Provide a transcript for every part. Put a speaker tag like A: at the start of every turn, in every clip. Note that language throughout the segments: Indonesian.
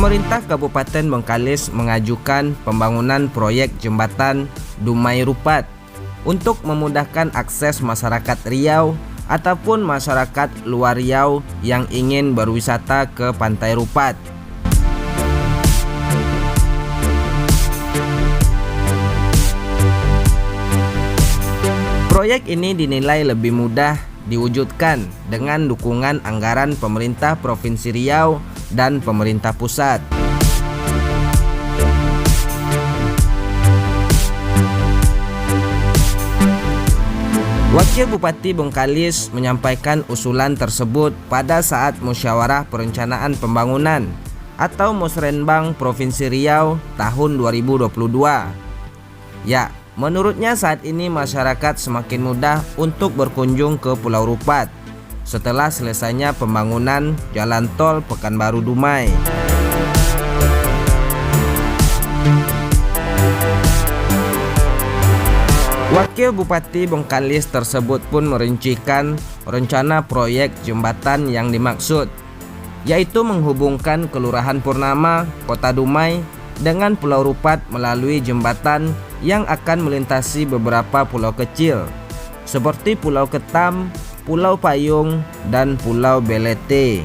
A: Pemerintah Kabupaten Bengkalis mengajukan pembangunan proyek jembatan Dumai Rupat untuk memudahkan akses masyarakat Riau ataupun masyarakat luar Riau yang ingin berwisata ke Pantai Rupat. Proyek ini dinilai lebih mudah diwujudkan dengan dukungan anggaran pemerintah Provinsi Riau dan pemerintah pusat. Wakil Bupati Bengkalis menyampaikan usulan tersebut pada saat Musyawarah Perencanaan Pembangunan atau Musrenbang Provinsi Riau tahun 2022. Ya, menurutnya saat ini masyarakat semakin mudah untuk berkunjung ke Pulau Rupat setelah selesainya pembangunan jalan tol Pekanbaru Dumai. Wakil Bupati Bengkalis tersebut pun merincikan rencana proyek jembatan yang dimaksud, yaitu menghubungkan Kelurahan Purnama, Kota Dumai dengan Pulau Rupat melalui jembatan yang akan melintasi beberapa pulau kecil seperti Pulau Ketam, Pulau Payung, dan Pulau Belete.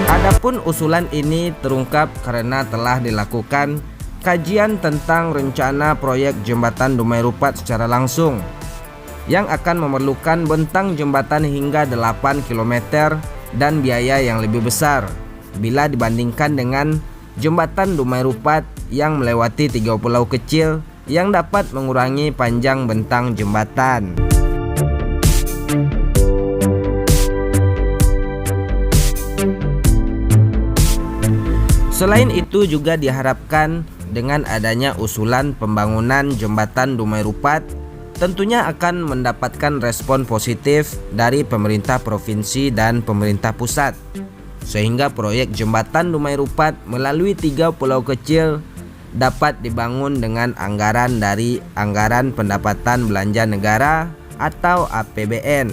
A: Adapun usulan ini terungkap karena telah dilakukan kajian tentang rencana proyek jembatan Dumai Rupat secara langsung yang akan memerlukan bentang jembatan hingga 8 km dan biaya yang lebih besar bila dibandingkan dengan jembatan Dumai Rupat yang melewati 3 pulau kecil yang dapat mengurangi panjang bentang jembatan. Selain itu juga diharapkan dengan adanya usulan pembangunan jembatan Dumai Rupat tentunya akan mendapatkan respon positif dari pemerintah provinsi dan pemerintah pusat, sehingga proyek jembatan Dumai Rupat melalui 3 pulau kecil dapat dibangun dengan anggaran dari Anggaran Pendapatan Belanja Negara atau APBN.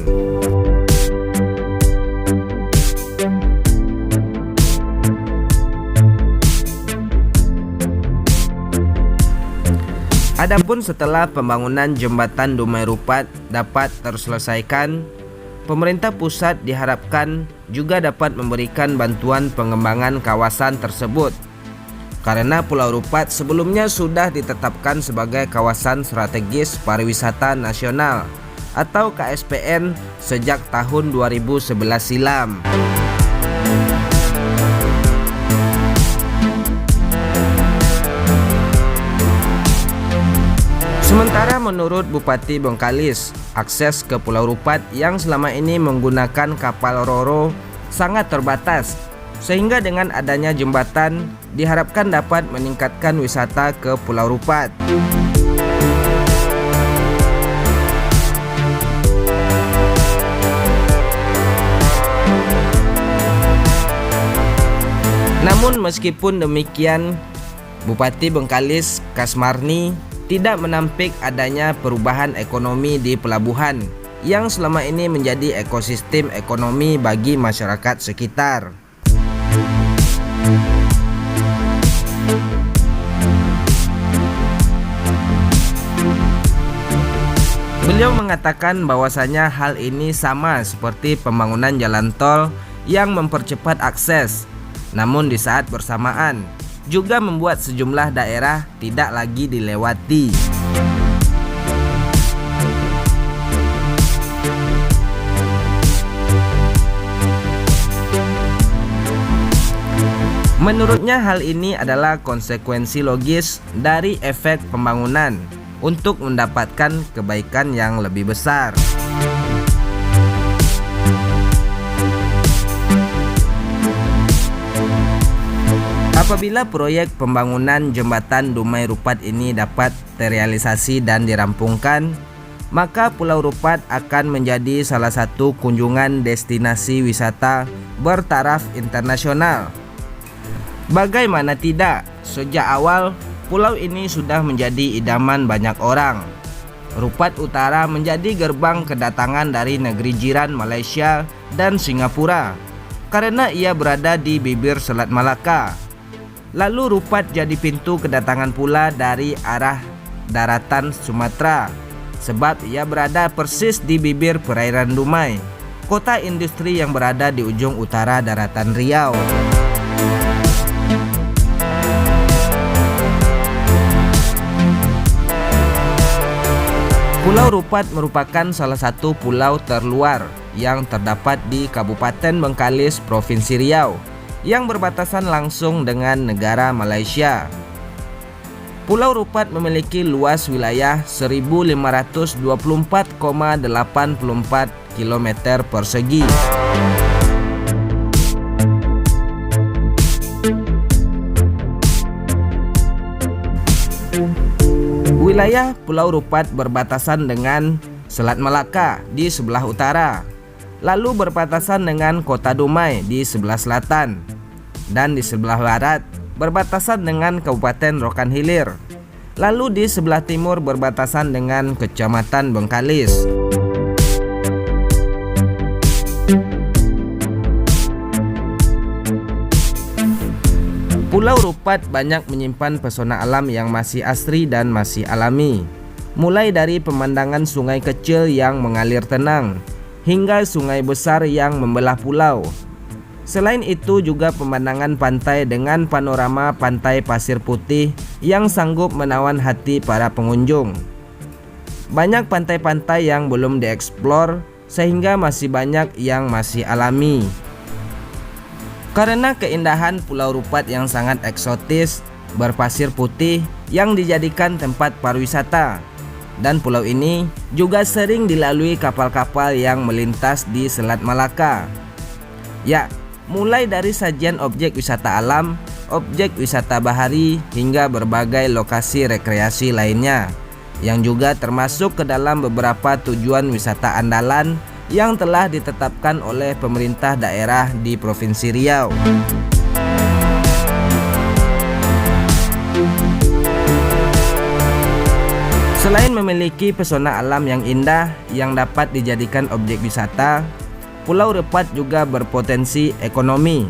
A: Adapun setelah pembangunan jembatan Dumai Rupat dapat terselesaikan, pemerintah pusat diharapkan juga dapat memberikan bantuan pengembangan kawasan tersebut. Karena Pulau Rupat sebelumnya sudah ditetapkan sebagai kawasan strategis pariwisata nasional atau KSPN sejak tahun 2011 silam. Sementara menurut Bupati Bengkalis, akses ke Pulau Rupat yang selama ini menggunakan kapal Roro sangat terbatas, sehingga dengan adanya jembatan diharapkan dapat meningkatkan wisata ke Pulau Rupat. Namun meskipun demikian, Bupati Bengkalis Kasmarni tidak menampik adanya perubahan ekonomi di pelabuhan yang selama ini menjadi ekosistem ekonomi bagi masyarakat sekitar. Beliau mengatakan bahwasanya hal ini sama seperti pembangunan jalan tol yang mempercepat akses, namun di saat bersamaan juga membuat sejumlah daerah tidak lagi dilewati. Menurutnya hal ini adalah konsekuensi logis dari efek pembangunan untuk mendapatkan kebaikan yang lebih besar. Apabila proyek pembangunan jembatan Dumai Rupat ini dapat terrealisasi dan dirampungkan, maka Pulau Rupat akan menjadi salah satu kunjungan destinasi wisata bertaraf internasional. Bagaimana tidak, sejak awal pulau ini sudah menjadi idaman banyak orang. Rupat Utara menjadi gerbang kedatangan dari negeri jiran Malaysia dan Singapura karena ia berada di bibir Selat Malaka. Lalu Rupat jadi pintu kedatangan pula dari arah daratan Sumatera sebab ia berada persis di bibir perairan Dumai, kota industri yang berada di ujung utara daratan Riau. Pulau Rupat merupakan salah satu pulau terluar yang terdapat di Kabupaten Bengkalis, Provinsi Riau, yang berbatasan langsung dengan negara Malaysia. Pulau Rupat memiliki luas wilayah 1524,84 km persegi. Wilayah Pulau Rupat berbatasan dengan Selat Malaka di sebelah utara, lalu berbatasan dengan Kota Dumai di sebelah selatan, dan di sebelah barat berbatasan dengan Kabupaten Rokan Hilir, lalu di sebelah timur berbatasan dengan Kecamatan Bengkalis. Pulau Rupat banyak menyimpan pesona alam yang masih asri dan masih alami, mulai dari pemandangan sungai kecil yang mengalir tenang, hingga sungai besar yang membelah pulau. Selain itu juga pemandangan pantai dengan panorama pantai pasir putih yang sanggup menawan hati para pengunjung. Banyak pantai-pantai yang belum dieksplor sehingga masih banyak yang masih alami. Karena keindahan Pulau Rupat yang sangat eksotis, berpasir putih yang dijadikan tempat pariwisata, dan pulau ini juga sering dilalui kapal-kapal yang melintas di Selat Malaka. Ya, mulai dari sajian objek wisata alam, objek wisata bahari, hingga berbagai lokasi rekreasi lainnya, yang juga termasuk ke dalam beberapa tujuan wisata andalan yang telah ditetapkan oleh pemerintah daerah di Provinsi Riau. Selain memiliki pesona alam yang indah yang dapat dijadikan objek wisata, Pulau Rupat juga berpotensi ekonomi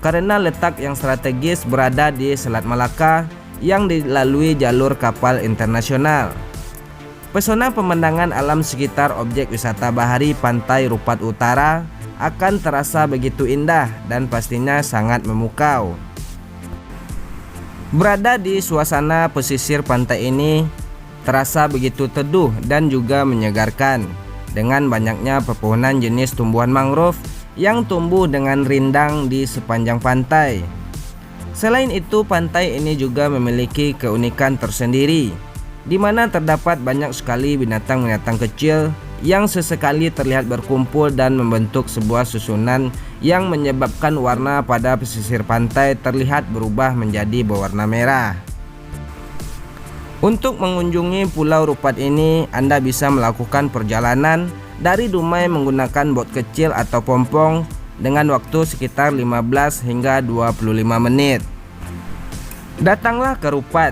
A: karena letak yang strategis berada di Selat Malaka yang dilalui jalur kapal internasional. Pesona pemandangan alam sekitar objek wisata bahari Pantai Rupat Utara akan terasa begitu indah dan pastinya sangat memukau. Berada di suasana pesisir pantai ini terasa begitu teduh dan juga menyegarkan dengan banyaknya pepohonan jenis tumbuhan mangrove yang tumbuh dengan rindang di sepanjang pantai. Selain itu, pantai ini juga memiliki keunikan tersendiri, di mana terdapat banyak sekali binatang-binatang kecil yang sesekali terlihat berkumpul dan membentuk sebuah susunan yang menyebabkan warna pada pesisir pantai terlihat berubah menjadi berwarna merah. Untuk mengunjungi Pulau Rupat ini, Anda bisa melakukan perjalanan dari Dumai menggunakan bot kecil atau pompong dengan waktu sekitar 15 hingga 25 menit. Datanglah ke Rupat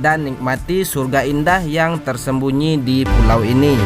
A: dan nikmati surga indah yang tersembunyi di pulau ini.